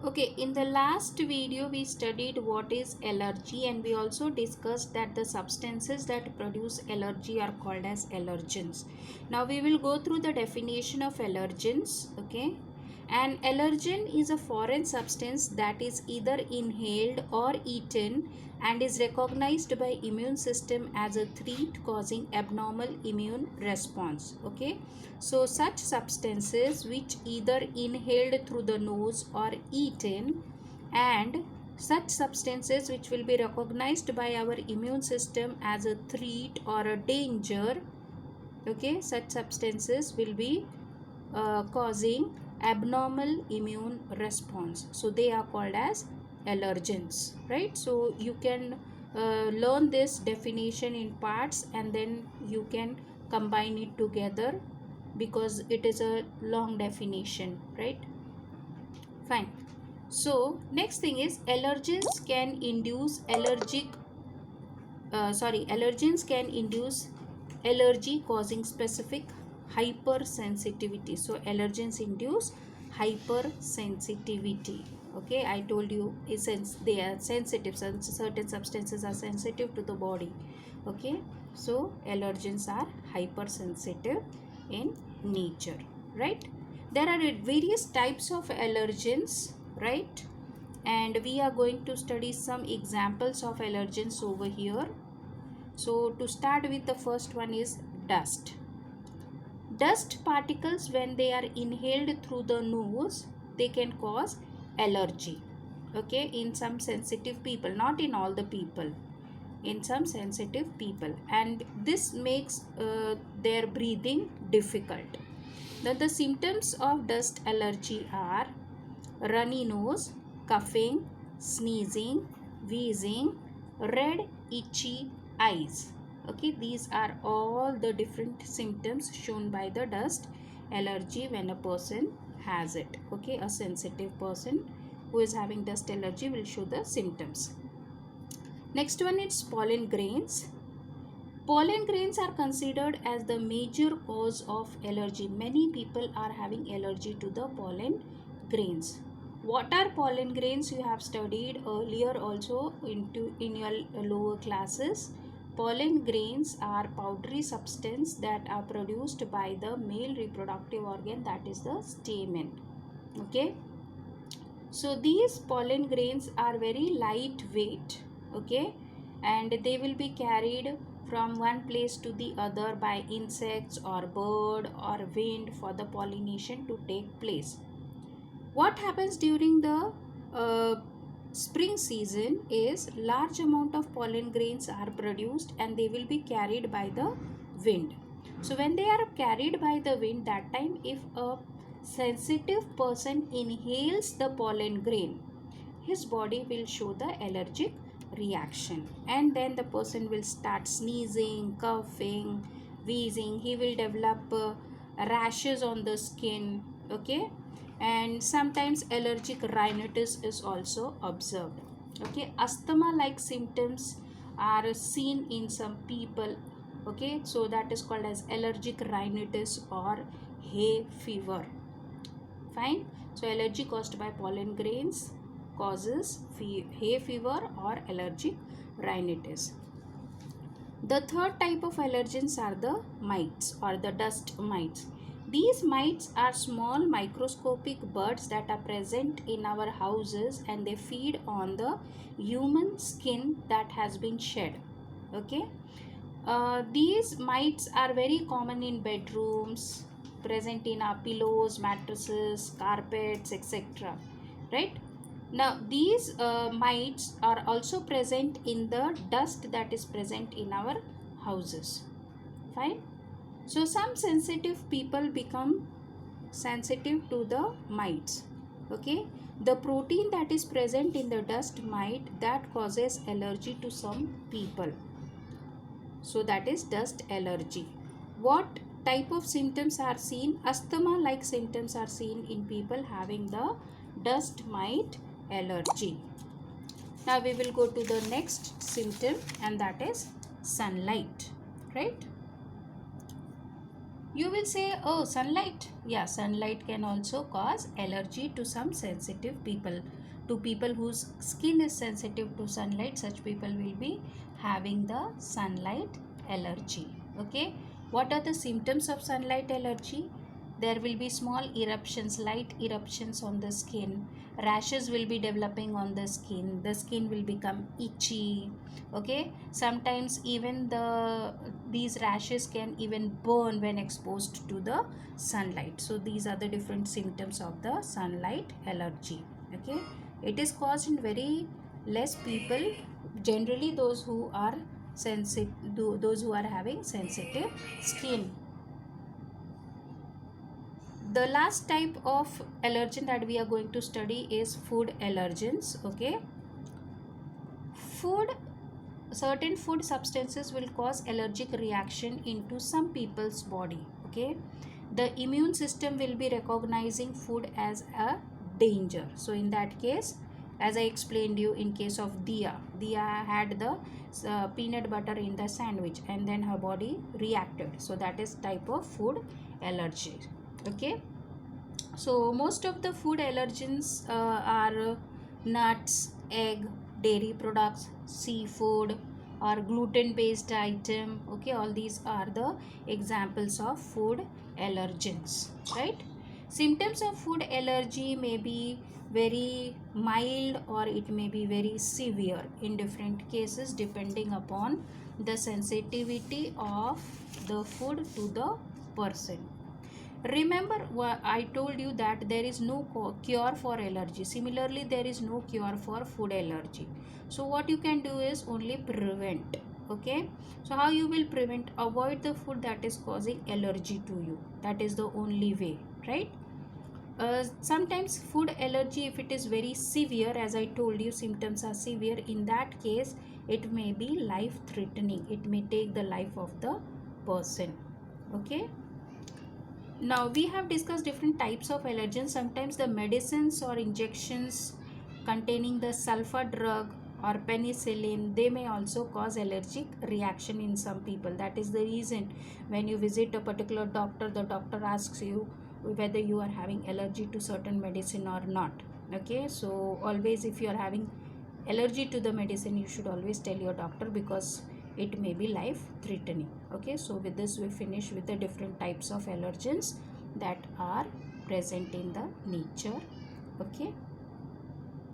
Okay, in the last video we studied what is allergy, and we also discussed that the substances that produce allergy are called as allergens. Now we will go through the definition of allergens. Okay, an allergen is a foreign substance that is either inhaled or eaten and is recognized by immune system as a threat causing abnormal immune response. Okay, so such substances which either inhaled through the nose or eaten, and such substances which will be recognized by our immune system as a threat or a danger, okay, such substances will be causing abnormal immune response, so they are called as allergens, right? So you can learn this definition in parts and then you can combine it together because it is a long definition, right? Fine. So next thing is allergens can induce allergens can induce allergy causing specific hypersensitivity. So allergens induce hypersensitivity. Okay, I told you since they are sensitive, certain substances are sensitive to the body. Okay, so allergens are hypersensitive in nature, right? There are various types of allergens, right? And we are going to study some examples of allergens over here. So to start with, the first one is dust. Dust particles, when they are inhaled through the nose, they can cause allergy. Okay, in some sensitive people, not in all the people, in some sensitive people, and this makes their breathing difficult. Then the symptoms of dust allergy are runny nose, coughing, sneezing, wheezing, red itchy eyes. Okay, these are all the different symptoms shown by the dust allergy when a person has it. Okay, a sensitive person who is having dust allergy will show the symptoms. Next one is pollen grains. Pollen grains are considered as the major cause of allergy. Many people are having allergy to the pollen grains. What are pollen grains? You have studied earlier also in your lower classes. Pollen grains are powdery substance that are produced by the male reproductive organ, that is the stamen. Okay. So these pollen grains are very lightweight. Okay, and they will be carried from one place to the other by insects or bird or wind for the pollination to take place. What happens during the spring season is large amount of pollen grains are produced and they will be carried by the wind. So when they are carried by the wind, that time if a sensitive person inhales the pollen grain, his body will show the allergic reaction, and then the person will start sneezing, coughing, wheezing. He will develop rashes on the skin. Okay, and sometimes allergic rhinitis is also observed. Okay, asthma like symptoms are seen in some people. Okay, so that is called as allergic rhinitis or hay fever. Fine. So allergy caused by pollen grains causes hay fever or allergic rhinitis. The third type of allergens are the mites or the dust mites. These mites are small microscopic birds that are present in our houses and they feed on the human skin that has been shed. Okay. These mites are very common in bedrooms, present in our pillows, mattresses, carpets, etc. Right? Now, these mites are also present in the dust that is present in our houses. Fine. So, some sensitive people become sensitive to the mites. Okay. The protein that is present in the dust mite that causes allergy to some people. So that is dust allergy. What type of symptoms are seen? Asthma like symptoms are seen in people having the dust mite allergy. Now we will go to the next symptom, and that is sunlight, right? You will say, oh, sunlight. Yeah, sunlight can also cause allergy to some sensitive people. To people whose skin is sensitive to sunlight, such people will be having the sunlight allergy. Okay. What are the symptoms of sunlight allergy? There will be small eruptions, light eruptions on the skin. Rashes will be developing on the skin. The skin will become itchy. Okay. Sometimes even these rashes can even burn when exposed to the sunlight. So these are the different symptoms of the sunlight allergy. Okay. It is caused in very less people, generally those who are sensitive, those who are having sensitive skin. The last type of allergen that we are going to study is food allergens. Okay. Food Certain food substances will cause allergic reaction into some people's body. Okay. The immune system will be recognizing food as a danger. So in that case, as I explained you, in case of Diya had the peanut butter in the sandwich and then her body reacted. So that is type of food allergy. Okay. So most of the food allergens are nuts, egg, dairy products, seafood, or gluten based item. Okay, all these are the examples of food allergens, right? Symptoms of food allergy may be very mild or it may be very severe in different cases depending upon the sensitivity of the food to the person. Remember what I told you, that there is no cure for allergy. Similarly, there is no cure for food allergy. So what you can do is only prevent. Okay. So how you will prevent? Avoid the food that is causing allergy to you. That is the only way, right? Sometimes food allergy, if it is very severe, as I told you, symptoms are severe, in that case it may be life threatening. It may take the life of the person. Okay. Now we have discussed different types of allergens. Sometimes the medicines or injections containing the sulfur drug or penicillin, they may also cause allergic reaction in some people. That is the reason when you visit a particular doctor, the doctor asks you whether you are having allergy to certain medicine or not. Okay, so always if you are having allergy to the medicine, you should always tell your doctor, because it may be life threatening. Okay, so with this we finish with the different types of allergens that are present in the nature. Okay.